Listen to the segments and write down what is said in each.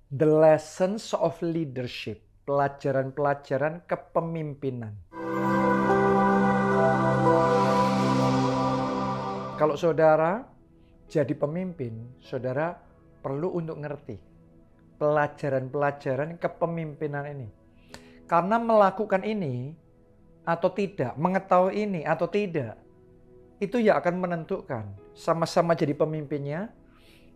The Lessons of Leadership, pelajaran-pelajaran kepemimpinan. Kalau saudara jadi pemimpin, saudara perlu untuk ngerti pelajaran-pelajaran kepemimpinan ini. Karena melakukan ini atau tidak, mengetahui ini atau tidak, itu yang akan menentukan sama-sama jadi pemimpinnya,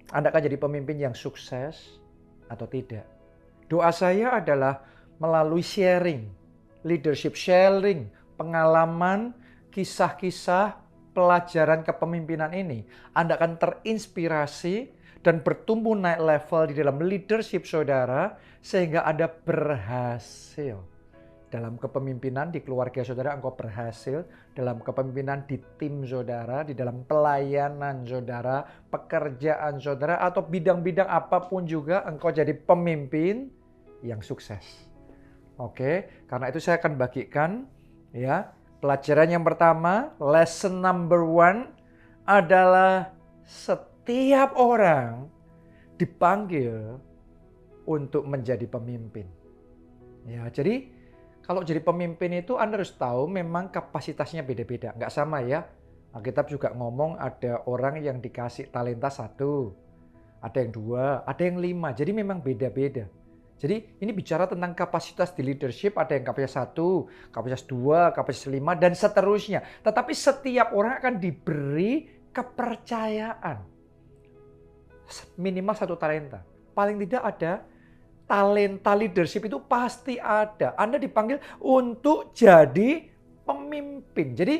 Anda akan jadi pemimpin yang sukses atau tidak. Doa saya adalah melalui sharing, leadership sharing, pengalaman, kisah-kisah, pelajaran kepemimpinan ini, Anda akan terinspirasi dan bertumbuh naik level di dalam leadership saudara, sehingga Anda berhasil. Dalam kepemimpinan di keluarga saudara, engkau berhasil. Dalam kepemimpinan di tim saudara, di dalam pelayanan saudara, pekerjaan saudara, atau bidang-bidang apapun juga, engkau jadi pemimpin yang sukses. Oke, karena itu saya akan bagikan ya. Pelajaran yang pertama, lesson number 1 adalah setiap orang dipanggil untuk menjadi pemimpin. Ya, jadi kalau jadi pemimpin itu Anda harus tahu memang kapasitasnya beda-beda. Nggak sama ya. Alkitab juga ngomong ada orang yang dikasih talenta 1, ada yang 2, ada yang 5. Jadi memang beda-beda. Jadi ini bicara tentang kapasitas di leadership, ada yang kapasitas 1, kapasitas 2, kapasitas 5, dan seterusnya. Tetapi setiap orang akan diberi kepercayaan. Minimal 1 talenta. Paling tidak ada talenta leadership, itu pasti ada. Anda dipanggil untuk jadi pemimpin. Jadi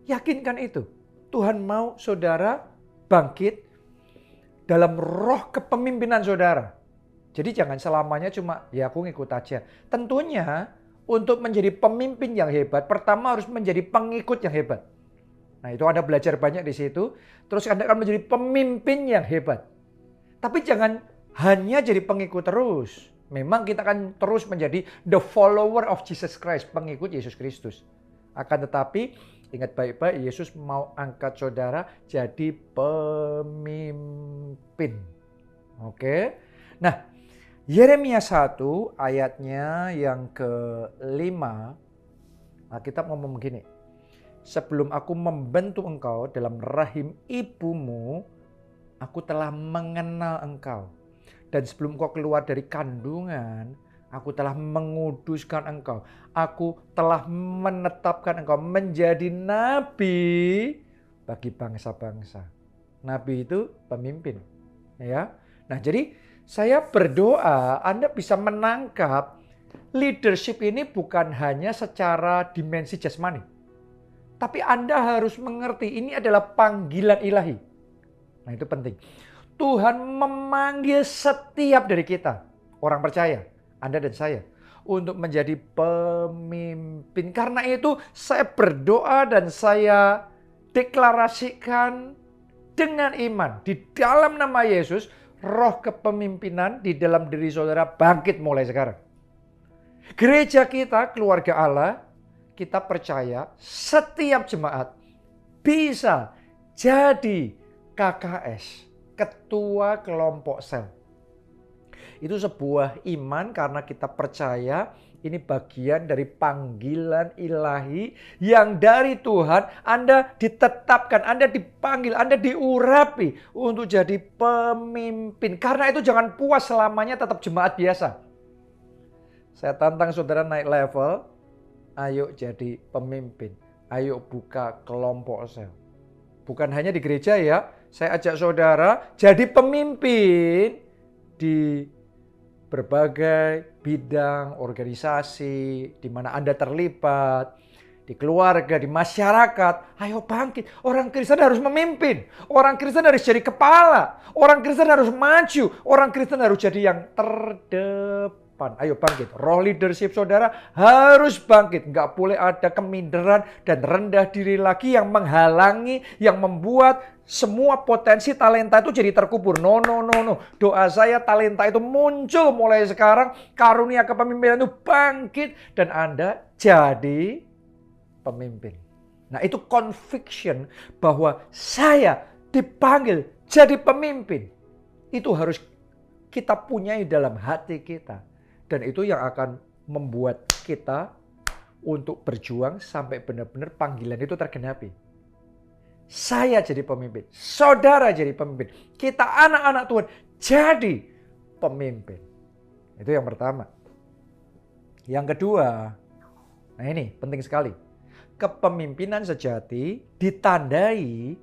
yakinkan itu. Tuhan mau saudara bangkit dalam roh kepemimpinan saudara. Jadi jangan selamanya cuma ya aku ngikut aja. Tentunya untuk menjadi pemimpin yang hebat, pertama harus menjadi pengikut yang hebat. Nah itu Anda belajar banyak di situ. Terus Anda akan menjadi pemimpin yang hebat. Tapi jangan hanya jadi pengikut terus. Memang kita akan terus menjadi the follower of Jesus Christ, pengikut Yesus Kristus. Akan tetapi ingat baik-baik, Yesus mau angkat saudara jadi pemimpin. Oke. Nah, Yeremia 1 ayatnya yang ke-5, Alkitab ngomong begini. Sebelum aku membentuk engkau dalam rahim ibumu, aku telah mengenal engkau. Dan sebelum engkau keluar dari kandungan, aku telah menguduskan engkau. Aku telah menetapkan engkau menjadi nabi bagi bangsa-bangsa. Nabi itu pemimpin. Ya. Nah jadi saya berdoa Anda bisa menangkap leadership ini bukan hanya secara dimensi jasmani. Tapi Anda harus mengerti ini adalah panggilan ilahi. Nah itu penting. Tuhan memanggil setiap dari kita, orang percaya, Anda dan saya, untuk menjadi pemimpin. Karena itu saya berdoa dan saya deklarasikan dengan iman. Di dalam nama Yesus, roh kepemimpinan di dalam diri saudara bangkit mulai sekarang. Gereja kita, keluarga Allah, kita percaya setiap jemaat bisa jadi KKS. Ketua kelompok sel. Itu sebuah iman karena kita percaya ini bagian dari panggilan ilahi yang dari Tuhan. Anda ditetapkan, Anda dipanggil, Anda diurapi untuk jadi pemimpin. Karena itu jangan puas selamanya tetap jemaat biasa. Saya tantang saudara naik level, ayo jadi pemimpin. Ayo buka kelompok sel. Bukan hanya di gereja ya, saya ajak saudara jadi pemimpin di berbagai bidang organisasi di mana Anda terlibat, di keluarga, di masyarakat. Ayo bangkit, orang Kristen harus memimpin, orang Kristen harus jadi kepala, orang Kristen harus maju, orang Kristen harus jadi yang terdepan. Ayo bangkit, roh leadership saudara harus bangkit. Nggak boleh ada keminderan dan rendah diri lagi yang menghalangi, yang membuat semua potensi talenta itu jadi terkubur. No. Doa saya talenta itu muncul mulai sekarang. Karunia kepemimpinan itu bangkit dan Anda jadi pemimpin. Nah itu conviction bahwa saya dipanggil jadi pemimpin. Itu harus kita punyai dalam hati kita. Dan itu yang akan membuat kita untuk berjuang sampai benar-benar panggilan itu tergenapi. Saya jadi pemimpin, saudara jadi pemimpin, kita anak-anak Tuhan jadi pemimpin. Itu yang pertama. Yang kedua, nah ini penting sekali. Kepemimpinan sejati ditandai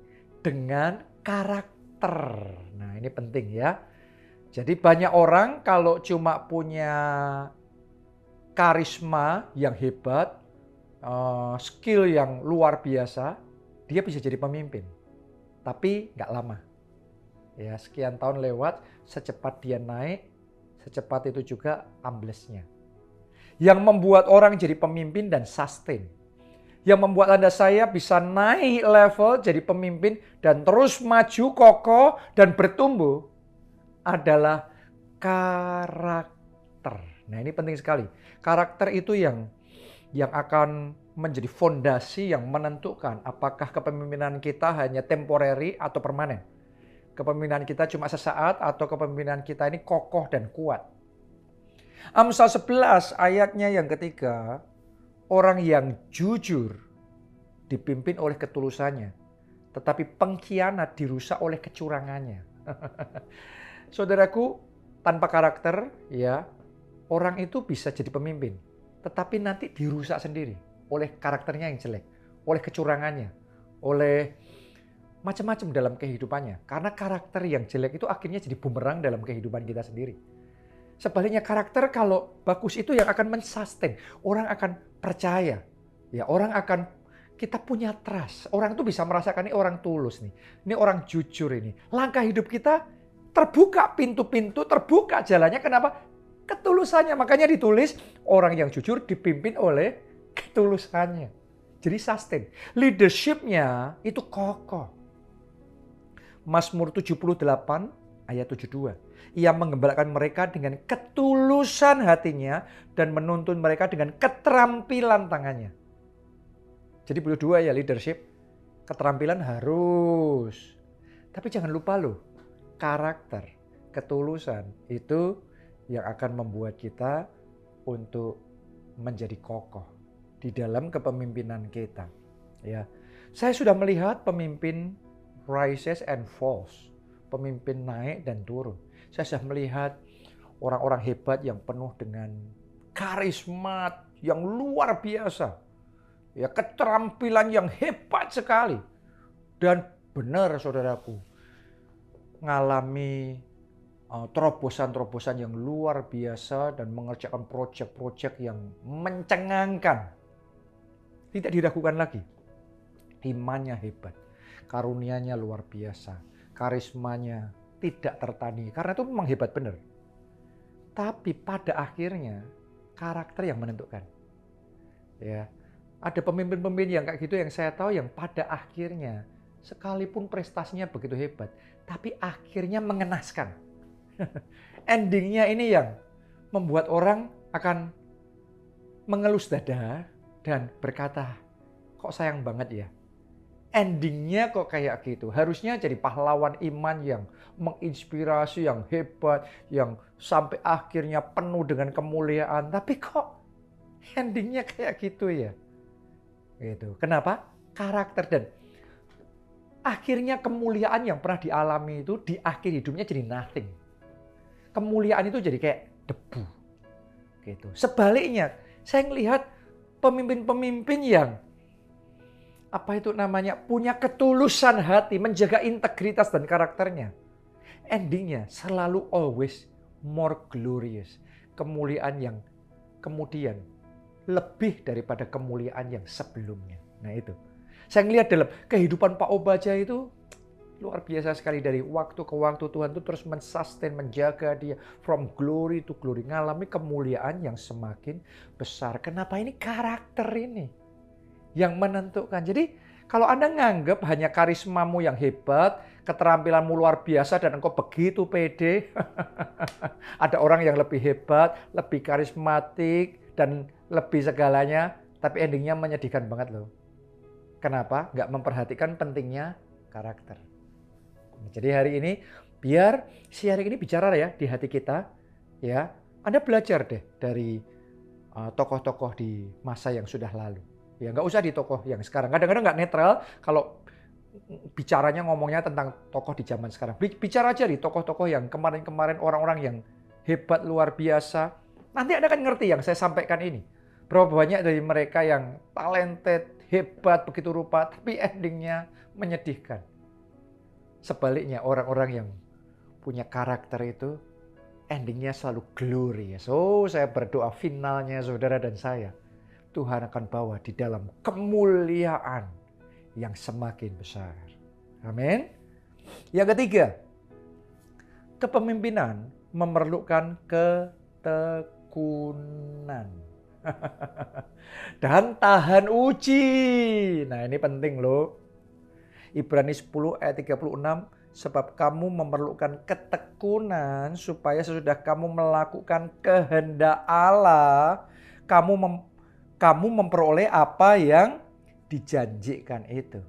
dengan karakter. Nah ini penting ya. Jadi banyak orang kalau cuma punya karisma yang hebat, skill yang luar biasa, dia bisa jadi pemimpin. Tapi nggak lama. Ya, sekian tahun lewat, secepat dia naik, secepat itu juga amblesnya. Yang membuat orang jadi pemimpin dan sustain. Yang membuat Anda saya bisa naik level jadi pemimpin dan terus maju kokoh dan bertumbuh adalah karakter. Nah ini penting sekali. Karakter itu yang akan menjadi fondasi yang menentukan apakah kepemimpinan kita hanya temporary atau permanen. Kepemimpinan kita cuma sesaat atau kepemimpinan kita ini kokoh dan kuat. Amsal 11 ayatnya yang ketiga, orang yang jujur dipimpin oleh ketulusannya, tetapi pengkhianat dirusak oleh kecurangannya. Saudaraku, tanpa karakter ya, orang itu bisa jadi pemimpin, tetapi nanti dirusak sendiri oleh karakternya yang jelek, oleh kecurangannya, oleh macam-macam dalam kehidupannya. Karena karakter yang jelek itu akhirnya jadi bumerang dalam kehidupan kita sendiri. Sebaliknya karakter kalau bagus itu yang akan mensustain. Orang akan percaya. Ya, orang akan kita punya trust. Orang itu bisa merasakan ini orang tulus nih. Ini orang jujur ini. Langkah hidup kita terbuka pintu-pintu, terbuka jalannya. Kenapa? Ketulusannya. Makanya ditulis orang yang jujur dipimpin oleh ketulusannya. Jadi sustain. Leadership-nya itu kokoh. Mazmur 78 ayat 72. Ia menggembalakan mereka dengan ketulusan hatinya dan menuntun mereka dengan keterampilan tangannya. Jadi perlu dua ya leadership. Keterampilan harus. Tapi jangan lupa loh, karakter, ketulusan itu yang akan membuat kita untuk menjadi kokoh di dalam kepemimpinan kita. Ya, saya sudah melihat pemimpin rises and falls, pemimpin naik dan turun. Saya sudah melihat orang-orang hebat yang penuh dengan karisma yang luar biasa, ya keterampilan yang hebat sekali, dan benar saudaraku ngalami terobosan-terobosan yang luar biasa dan mengerjakan proyek-proyek yang mencengangkan. Tidak diragukan lagi. Imannya hebat, karunianya luar biasa, karismanya tidak tertandingi. Karena itu memang hebat benar. Tapi pada akhirnya karakter yang menentukan. Ya, ada pemimpin-pemimpin yang kayak gitu yang saya tahu yang pada akhirnya sekalipun prestasinya begitu hebat, tapi akhirnya mengenaskan. Endingnya ini yang membuat orang akan mengelus dada dan berkata, kok sayang banget ya. Endingnya kok kayak gitu. Harusnya jadi pahlawan iman yang menginspirasi, yang hebat, yang sampai akhirnya penuh dengan kemuliaan. Tapi kok endingnya kayak gitu ya. Gitu. Kenapa? Karakter dan akhirnya kemuliaan yang pernah dialami itu di akhir hidupnya jadi nothing. Kemuliaan itu jadi kayak debu. Gitu. Sebaliknya, saya melihat pemimpin-pemimpin yang punya ketulusan hati, menjaga integritas dan karakternya. Endingnya selalu always more glorious. Kemuliaan yang kemudian lebih daripada kemuliaan yang sebelumnya. Nah itu. Saya melihat dalam kehidupan Pak Obaja itu luar biasa sekali. Dari waktu ke waktu Tuhan itu terus mensustain, menjaga dia from glory to glory. Ngalami kemuliaan yang semakin besar. Kenapa ini karakter ini yang menentukan. Jadi kalau Anda nganggap hanya karismamu yang hebat, keterampilanmu luar biasa dan engkau begitu pede, ada orang yang lebih hebat, lebih karismatik dan lebih segalanya, tapi endingnya menyedihkan banget loh. Kenapa? Nggak memperhatikan pentingnya karakter. Jadi hari ini Biar sharing ini bicara ya di hati kita, ya. Anda belajar deh dari tokoh-tokoh di masa yang sudah lalu. Ya nggak usah di tokoh yang sekarang. Kadang-kadang nggak netral kalau bicaranya ngomongnya tentang tokoh di zaman sekarang. Bicara aja di tokoh-tokoh yang kemarin-kemarin, orang-orang yang hebat luar biasa. Nanti Anda akan ngerti yang saya sampaikan ini. Berapa banyak dari mereka yang talented, hebat begitu rupa, tapi endingnya menyedihkan. Sebaliknya orang-orang yang punya karakter itu endingnya selalu glorious. So saya berdoa finalnya saudara dan saya, Tuhan akan bawa di dalam kemuliaan yang semakin besar. Amin. Yang ketiga, kepemimpinan memerlukan ketekunan. Dan tahan uji. Nah ini penting loh. Ibrani 10 ayat 36, sebab kamu memerlukan ketekunan supaya sesudah kamu melakukan kehendak Allah, kamu memperoleh apa yang dijanjikan itu.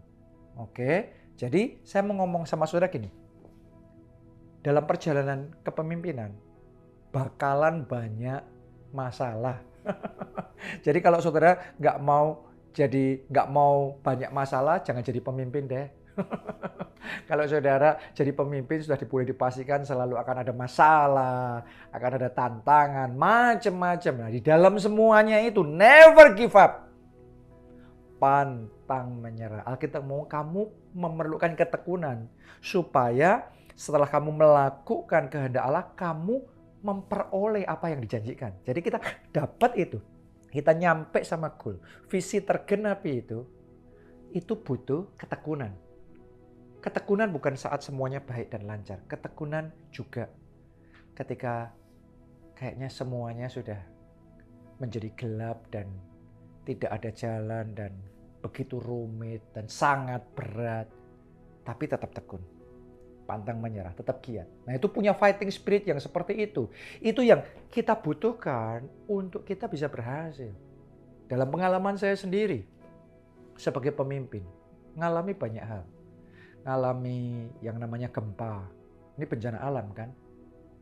Oke, jadi saya mau ngomong sama saudara gini. Dalam perjalanan kepemimpinan, bakalan banyak masalah. Jadi kalau saudara nggak mau banyak masalah, jangan jadi pemimpin deh. Kalau saudara jadi pemimpin sudah boleh dipastikan selalu akan ada masalah, akan ada tantangan, macam-macam. Nah, di dalam semuanya itu never give up. Pantang menyerah. Alkitab mau kamu memerlukan ketekunan supaya setelah kamu melakukan kehendak Allah, kamu memperoleh apa yang dijanjikan. Jadi kita dapat itu. Kita nyampe sama goal. Visi tergenapi itu butuh ketekunan. Ketekunan bukan saat semuanya baik dan lancar. Ketekunan juga ketika kayaknya semuanya sudah menjadi gelap dan tidak ada jalan dan begitu rumit dan sangat berat. Tapi tetap tekun. Pantang menyerah, tetap giat. Nah itu punya fighting spirit yang seperti itu. Itu yang kita butuhkan untuk kita bisa berhasil. Dalam pengalaman saya sendiri, sebagai pemimpin, ngalami banyak hal. Ngalami yang namanya gempa. Ini bencana alam kan?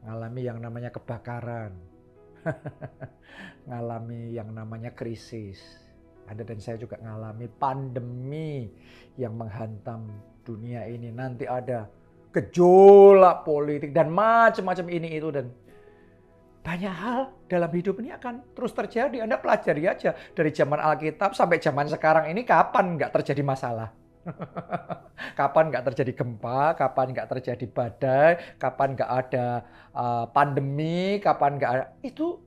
Ngalami yang namanya kebakaran. Ngalami yang namanya krisis. Anda dan saya juga ngalami pandemi yang menghantam dunia ini. Nanti ada gejolak politik dan macam-macam ini itu, dan banyak hal dalam hidup ini akan terus terjadi. Anda pelajari aja dari zaman Alkitab sampai zaman sekarang ini, kapan nggak terjadi masalah? Kapan nggak terjadi gempa? Kapan nggak terjadi badai? Kapan nggak ada pandemi? Kapan nggak ada? Itu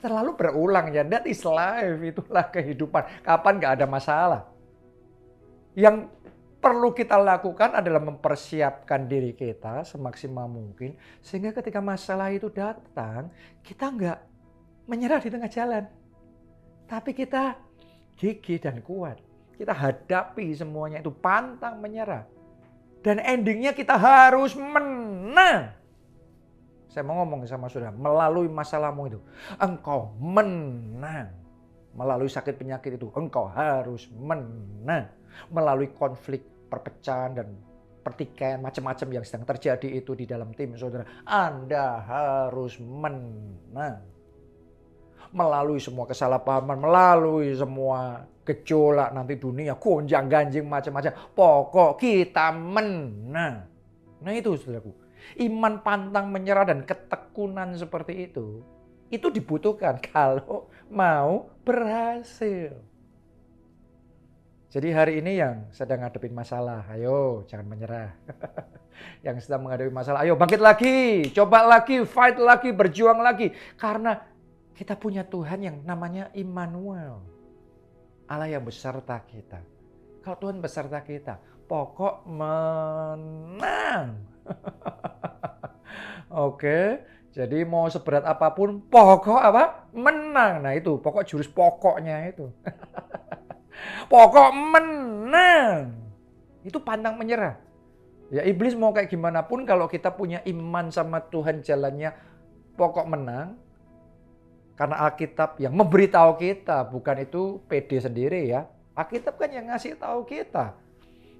terlalu berulang ya. That is life, itulah kehidupan. Kapan nggak ada masalah? Yang perlu kita lakukan adalah mempersiapkan diri kita semaksimal mungkin. Sehingga ketika masalah itu datang, kita nggak menyerah di tengah jalan. Tapi kita gigih dan kuat. Kita hadapi semuanya itu, pantang menyerah. Dan endingnya kita harus menang. Saya mau ngomong sama saudara, melalui masalahmu itu, engkau menang. Melalui sakit penyakit itu, engkau harus menang. Melalui konflik, perpecahan, dan pertikaian macam-macam yang sedang terjadi itu di dalam tim saudara, Anda harus menang. Melalui semua kesalahpahaman, melalui semua gejolak nanti dunia, gonjang-ganjing macam-macam, pokok kita menang. Nah itu saudaraku, iman pantang menyerah dan ketekunan seperti itu dibutuhkan kalau mau berhasil. Jadi hari ini yang sedang ngadepin masalah, ayo jangan menyerah. Yang sedang menghadapi masalah, ayo bangkit lagi, coba lagi, fight lagi, berjuang lagi. Karena kita punya Tuhan yang namanya Immanuel. Allah yang beserta kita. Kalau Tuhan beserta kita, pokok menang. Oke, jadi mau seberat apapun, pokok apa? Menang. Nah itu, pokok jurus pokoknya itu. Pokok menang. Itu pantang menyerah. Ya iblis mau kayak gimana pun, kalau kita punya iman sama Tuhan, jalannya pokok menang. Karena Alkitab yang memberitahu kita, bukan itu pede sendiri ya. Alkitab kan yang ngasih tahu kita.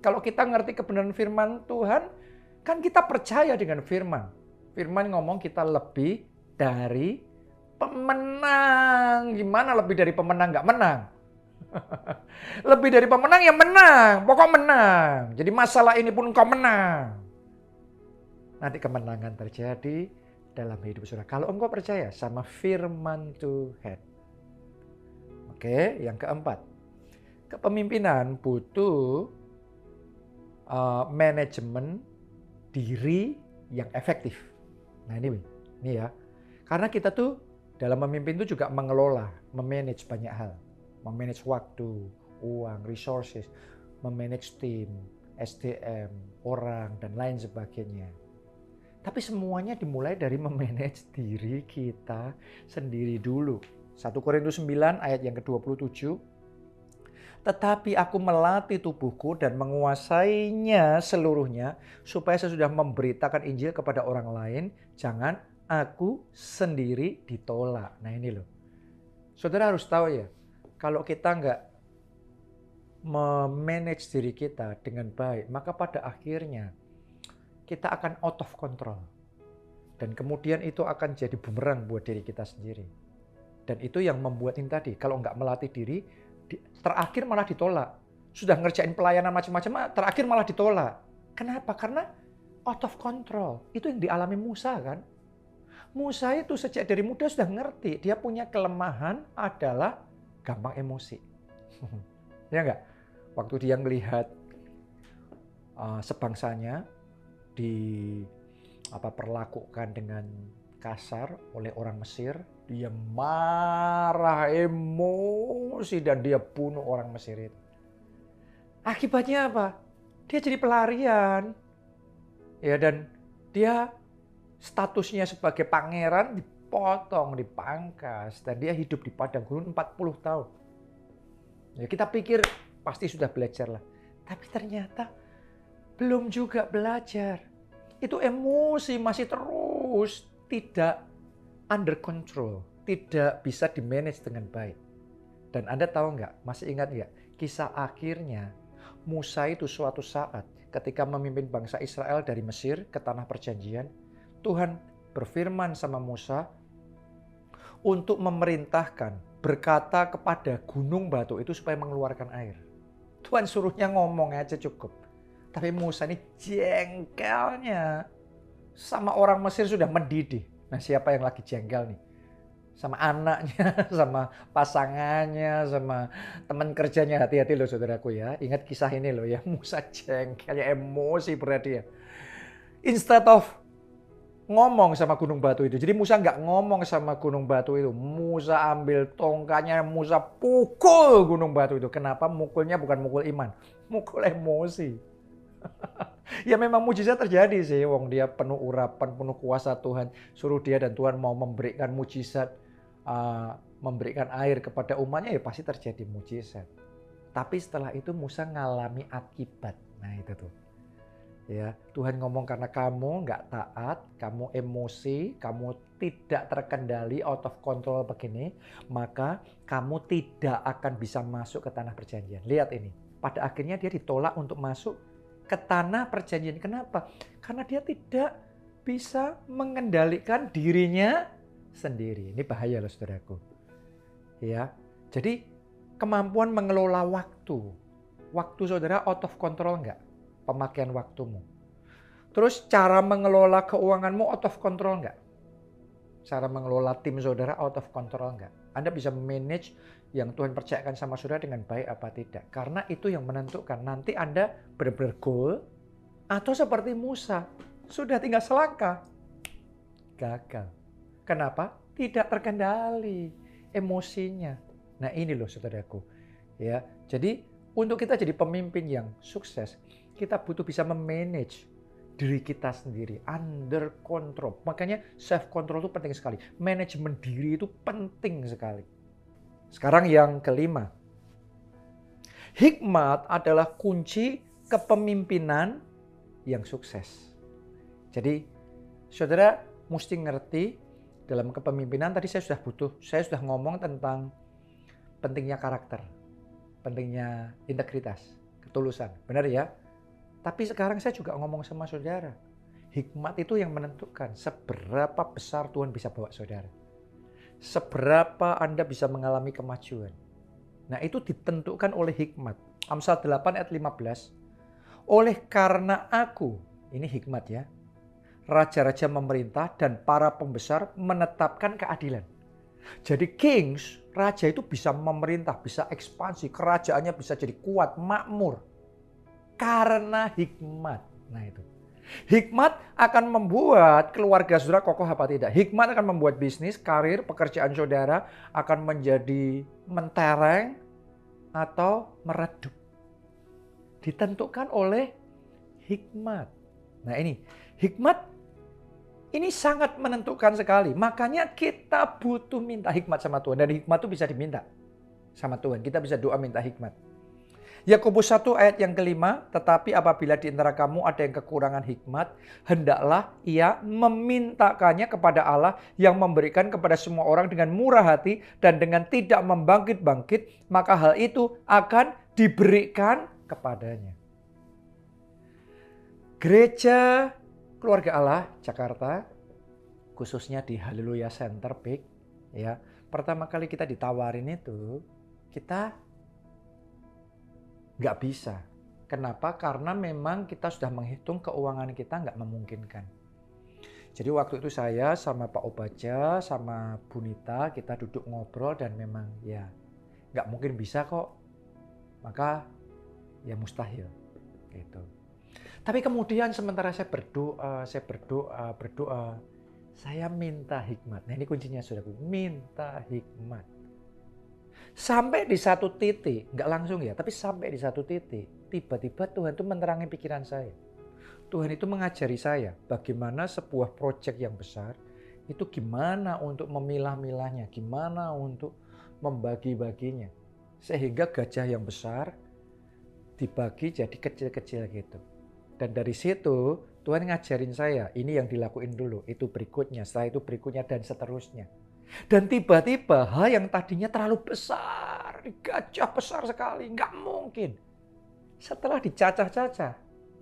Kalau kita ngerti kebenaran firman Tuhan, Kan kita percaya dengan firman. Firman ngomong kita lebih dari pemenang. Gimana lebih dari pemenang nggak menang? Lebih dari pemenang ya menang. Pokok menang. Jadi masalah ini pun engkau menang. Nanti kemenangan terjadi dalam hidup saudara. Kalau engkau percaya sama firman Tuhan. Oke, yang keempat. Kepemimpinan butuh manajemen diri yang efektif. Nah ini ya. Karena kita tuh dalam memimpin itu juga mengelola, memanage banyak hal. Memanage waktu, uang, resources, memanage tim, SDM, orang, dan lain sebagainya. Tapi semuanya dimulai dari memanage diri kita sendiri dulu. 1 Korintus 9 ayat yang ke-27. Tetapi aku melatih tubuhku dan menguasainya seluruhnya supaya sesudah memberitakan Injil kepada orang lain, jangan aku sendiri ditolak. Nah ini loh. Saudara harus tahu ya, kalau kita nggak memanage diri kita dengan baik, maka pada akhirnya kita akan out of control. Dan kemudian itu akan jadi bumerang buat diri kita sendiri. Dan itu yang membuat ini tadi, kalau nggak melatih diri, terakhir malah ditolak. Sudah ngerjain pelayanan macam-macam, terakhir malah ditolak. Kenapa? Karena out of control. Itu yang dialami Musa kan. Musa itu sejak dari muda sudah ngerti, dia punya kelemahan adalah gampang emosi. Ya enggak? Waktu dia melihat sebangsanya diperlakukan dengan kasar oleh orang Mesir, dia marah, emosi, dan dia bunuh orang Mesir itu. Akibatnya apa? Dia jadi pelarian. Ya, dan dia statusnya sebagai pangeran dipotong, dipangkas, dan dia hidup di padang gurun 40 tahun. Ya, kita pikir pasti sudah belajar lah. Tapi ternyata belum juga belajar. Itu emosi masih terus tidak under control, tidak bisa dimanage dengan baik. Dan Anda tahu nggak, masih ingat nggak, kisah akhirnya Musa itu suatu saat ketika memimpin bangsa Israel dari Mesir ke tanah perjanjian, Tuhan berfirman sama Musa untuk memerintahkan, berkata kepada gunung batu itu supaya mengeluarkan air. Tuhan suruhnya ngomong aja cukup. Tapi Musa ini jengkelnya sama orang Mesir sudah mendidih. Nah, siapa yang lagi jengkel nih? Sama anaknya, sama pasangannya, sama teman kerjanya. Hati-hati loh saudaraku ya. Ingat kisah ini loh ya. Musa jengkelnya, emosi berarti ya. Instead of ngomong sama gunung batu itu. Jadi Musa nggak ngomong sama gunung batu itu. Musa ambil tongkatnya, Musa pukul gunung batu itu. Kenapa? Mukulnya bukan mukul iman, mukul emosi. Ya memang mujizat terjadi sih. Wong dia penuh urapan, penuh kuasa Tuhan. Suruh dia dan Tuhan mau memberikan mujizat, memberikan air kepada umatnya, ya pasti terjadi mujizat. Tapi setelah itu Musa ngalami akibat. Nah itu tuh. Ya, Tuhan ngomong karena kamu nggak taat, kamu emosi, kamu tidak terkendali, out of control begini, maka kamu tidak akan bisa masuk ke tanah perjanjian. Lihat ini, pada akhirnya dia ditolak untuk masuk ke tanah perjanjian. Kenapa? Karena dia tidak bisa mengendalikan dirinya sendiri. Ini bahaya loh saudaraku. Ya, jadi kemampuan mengelola waktu. Waktu saudara out of control nggak? Pemakaian waktumu. Terus cara mengelola keuanganmu out of control nggak? Cara mengelola tim saudara out of control nggak? Anda bisa manage yang Tuhan percayakan sama saudara dengan baik apa tidak. Karena itu yang menentukan nanti Anda benar-benar goal atau seperti Musa. Sudah tinggal selangkah. Gagal. Kenapa? Tidak terkendali emosinya. Nah ini loh saudaraku. Ya, jadi untuk kita jadi pemimpin yang sukses, kita butuh bisa memanage diri kita sendiri, under control. Makanya self control itu penting sekali. Manajemen diri itu penting sekali. Sekarang yang kelima. Hikmat adalah kunci kepemimpinan yang sukses. Jadi saudara mesti ngerti dalam kepemimpinan tadi saya sudah ngomong tentang pentingnya karakter, pentingnya integritas, ketulusan. Benar ya? Tapi sekarang saya juga ngomong sama saudara. Hikmat itu yang menentukan seberapa besar Tuhan bisa bawa saudara. Seberapa Anda bisa mengalami kemajuan. Nah itu ditentukan oleh hikmat. Amsal 8 ayat 15. Oleh karena aku, ini hikmat ya. Raja-raja memerintah dan para pembesar menetapkan keadilan. Jadi kings, raja itu bisa memerintah, bisa ekspansi. Kerajaannya bisa jadi kuat, makmur. Karena hikmat. Nah itu. Hikmat akan membuat keluarga saudara kokoh apa tidak. Hikmat akan membuat bisnis, karir, pekerjaan saudara akan menjadi mentereng atau meredup. Ditentukan oleh hikmat. Nah ini, hikmat ini sangat menentukan sekali. Makanya kita butuh minta hikmat sama Tuhan. Dan hikmat itu bisa diminta sama Tuhan. Kita bisa doa minta hikmat. Yakobus 1 ayat yang kelima, tetapi apabila di antara kamu ada yang kekurangan hikmat, hendaklah ia memintakannya kepada Allah yang memberikan kepada semua orang dengan murah hati dan dengan tidak membangkit-bangkit, maka hal itu akan diberikan kepadanya. Gereja Keluarga Allah Jakarta, khususnya di Haleluya Center Peak, ya, pertama kali kita ditawarin itu, kita nggak bisa. Kenapa? Karena memang kita sudah menghitung keuangan kita nggak memungkinkan. Jadi waktu itu saya sama Pak Obaja, sama Bu Nita, kita duduk ngobrol dan memang ya nggak mungkin bisa kok. Maka ya mustahil gitu. Tapi kemudian sementara saya berdoa, saya minta hikmat. Nah ini kuncinya saudaraku, minta hikmat. Sampai di satu titik, nggak langsung ya, tapi sampai di satu titik, tiba-tiba Tuhan itu menerangi pikiran saya. Tuhan itu mengajari saya bagaimana sebuah proyek yang besar, itu gimana untuk memilah-milahnya, gimana untuk membagi-baginya. Sehingga gajah yang besar dibagi jadi kecil-kecil gitu. Dan dari situ Tuhan ngajarin saya, ini yang dilakuin dulu, itu berikutnya, setelah itu berikutnya, dan seterusnya. Dan tiba-tiba hal yang tadinya terlalu besar, gajah besar sekali, nggak mungkin. Setelah dicacah-cacah,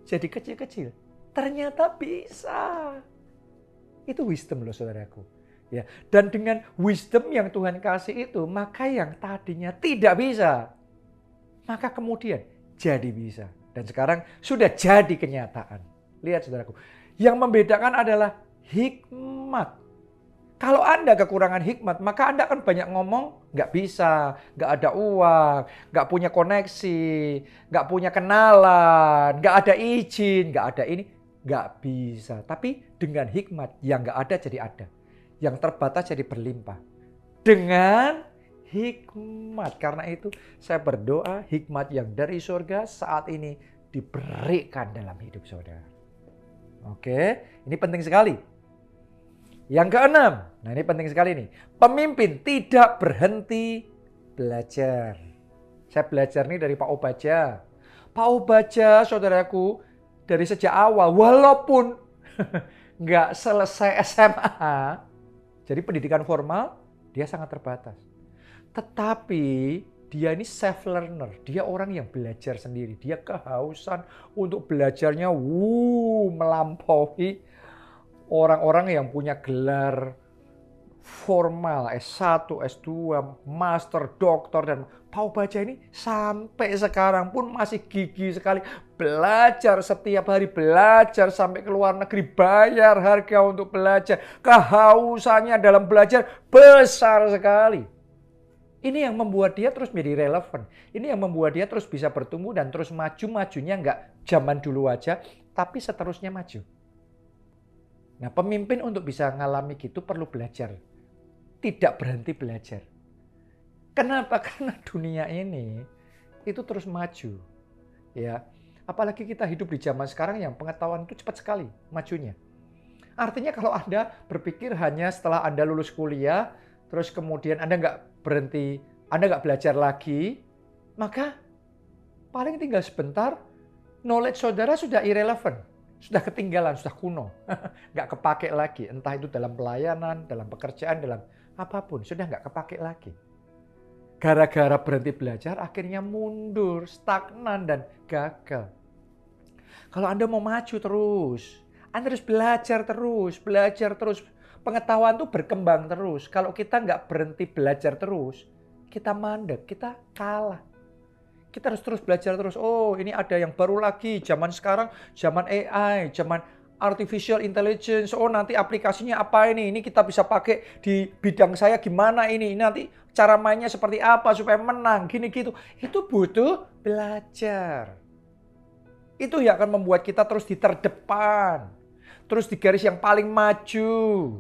jadi kecil-kecil. Ternyata bisa. Itu wisdom loh saudaraku. Ya, dan dengan wisdom yang Tuhan kasih itu, maka yang tadinya tidak bisa, maka kemudian jadi bisa. Dan sekarang sudah jadi kenyataan. Lihat saudaraku, yang membedakan adalah hikmat. Kalau Anda kekurangan hikmat, maka Anda akan banyak ngomong, nggak bisa, nggak ada uang, nggak punya koneksi, nggak punya kenalan, nggak ada izin, nggak ada ini, nggak bisa. Tapi dengan hikmat, yang nggak ada jadi ada. Yang terbatas jadi berlimpah. Dengan hikmat. Karena itu saya berdoa hikmat yang dari surga saat ini diberikan dalam hidup saudara. Oke, ini penting sekali. Yang keenam, nah ini penting sekali nih. Pemimpin tidak berhenti belajar. Saya belajar nih dari Pak Obaja. Pak Obaja, saudaraku, dari sejak awal, walaupun nggak selesai SMA, jadi pendidikan formal, dia sangat terbatas. Tetapi dia ini self learner, dia orang yang belajar sendiri. Dia kehausan untuk belajarnya, melampaui orang-orang yang punya gelar formal, S1, S2, master, doktor, dan Pak Obaja ini sampai sekarang pun masih gigih sekali. Belajar setiap hari, belajar sampai ke luar negeri, bayar harga untuk belajar. Kehausannya dalam belajar besar sekali. Ini yang membuat dia terus menjadi relevan. Ini yang membuat dia terus bisa bertumbuh dan terus maju-majunya nggak zaman dulu aja, tapi seterusnya maju. Nah, pemimpin untuk bisa ngalami gitu perlu belajar. Tidak berhenti belajar. Kenapa? Karena dunia ini itu terus maju. Ya, apalagi kita hidup di zaman sekarang yang pengetahuan itu cepat sekali majunya. Artinya kalau Anda berpikir hanya setelah Anda lulus kuliah, terus kemudian Anda nggak berhenti, Anda nggak belajar lagi, maka paling tinggal sebentar, knowledge saudara sudah irrelevant. Sudah ketinggalan, sudah kuno. Nggak kepake lagi. Entah itu dalam pelayanan, dalam pekerjaan, dalam apapun. Sudah nggak kepake lagi. Gara-gara berhenti belajar, akhirnya mundur, stagnan, dan gagal. Kalau Anda mau maju terus, Anda harus belajar terus, belajar terus. Pengetahuan itu berkembang terus. Kalau kita nggak berhenti belajar terus, kita mandek, kita kalah. Kita harus terus belajar terus. Oh, ini ada yang baru lagi. Zaman sekarang, zaman AI, zaman artificial intelligence. Oh, nanti aplikasinya apa ini? Ini kita bisa pakai di bidang saya gimana ini? Nanti cara mainnya seperti apa supaya menang, gini gitu. Itu butuh belajar. Itu yang akan membuat kita terus di terdepan. Terus di garis yang paling maju.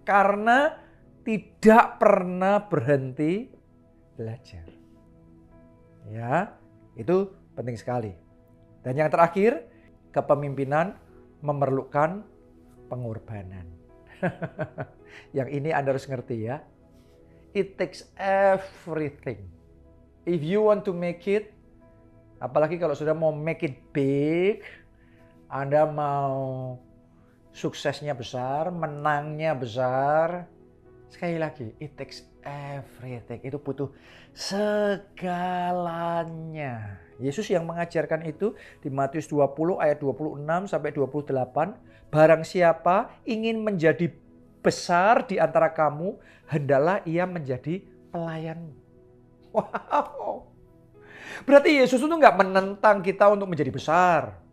Karena tidak pernah berhenti belajar. Ya, itu penting sekali. Dan yang terakhir, kepemimpinan memerlukan pengorbanan. Yang ini Anda harus ngerti ya. It takes everything. If you want to make it, apalagi kalau sudah mau make it big, Anda mau suksesnya besar, menangnya besar. Sekali lagi, it takes everything. Itu butuh segalanya. Yesus yang mengajarkan itu di Matius 20 ayat 26 sampai 28. Barang siapa ingin menjadi besar di antara kamu, hendaklah ia menjadi pelayanmu. Wow. Berarti Yesus itu nggak menentang kita untuk menjadi besar.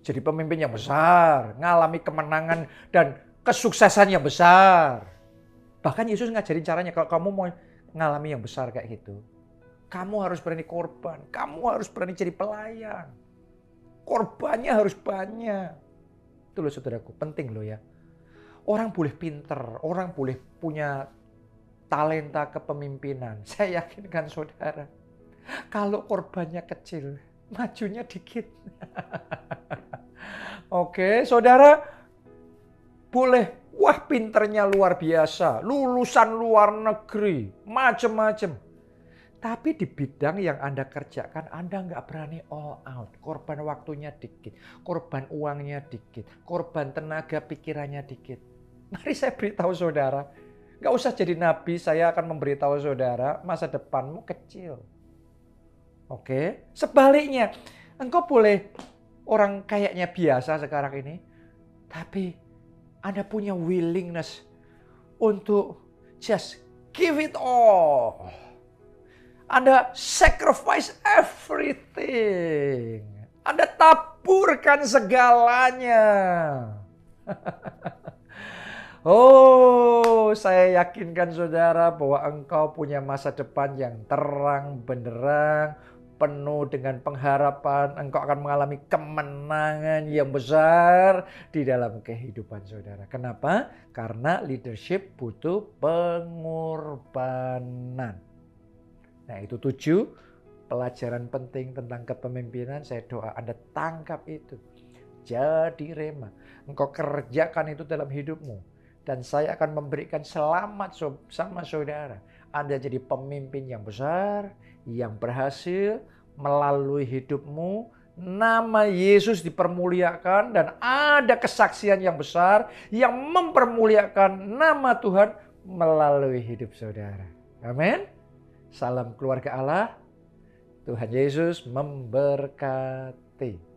Jadi pemimpin yang besar, ngalami kemenangan dan kesuksesan yang besar. Bahkan Yesus ngajarin caranya, kalau kamu mau ngalami yang besar kayak gitu, kamu harus berani korban, kamu harus berani jadi pelayan. Korbannya harus banyak. Itu loh saudaraku, penting loh ya. Orang boleh pinter, orang boleh punya talenta kepemimpinan. Saya yakinkan saudara, kalau korbannya kecil, majunya dikit. Oke, saudara boleh, wah pinternya luar biasa, lulusan luar negeri, macem-macem. Tapi di bidang yang Anda kerjakan, Anda nggak berani all out. Korban waktunya dikit, korban uangnya dikit, korban tenaga pikirannya dikit. Mari saya beritahu saudara, nggak usah jadi nabi, saya akan memberitahu saudara, masa depanmu kecil. Oke, sebaliknya, engkau boleh orang kayaknya biasa sekarang ini, tapi Anda punya willingness untuk just give it all. Anda sacrifice everything. Anda taburkan segalanya. Oh, saya yakinkan saudara bahwa engkau punya masa depan yang terang benderang, penuh dengan pengharapan. Engkau akan mengalami kemenangan yang besar di dalam kehidupan saudara. Kenapa? Karena leadership butuh pengorbanan. Nah, itu 7 pelajaran penting tentang kepemimpinan. Saya doa Anda tangkap itu. Jadi rema. Engkau kerjakan itu dalam hidupmu. Dan saya akan memberikan selamat sama saudara. Anda jadi pemimpin yang besar, yang berhasil melalui hidupmu. Nama Yesus dipermuliakan dan ada kesaksian yang besar yang mempermuliakan nama Tuhan melalui hidup saudara. Amin. Salam keluarga Allah. Tuhan Yesus memberkati.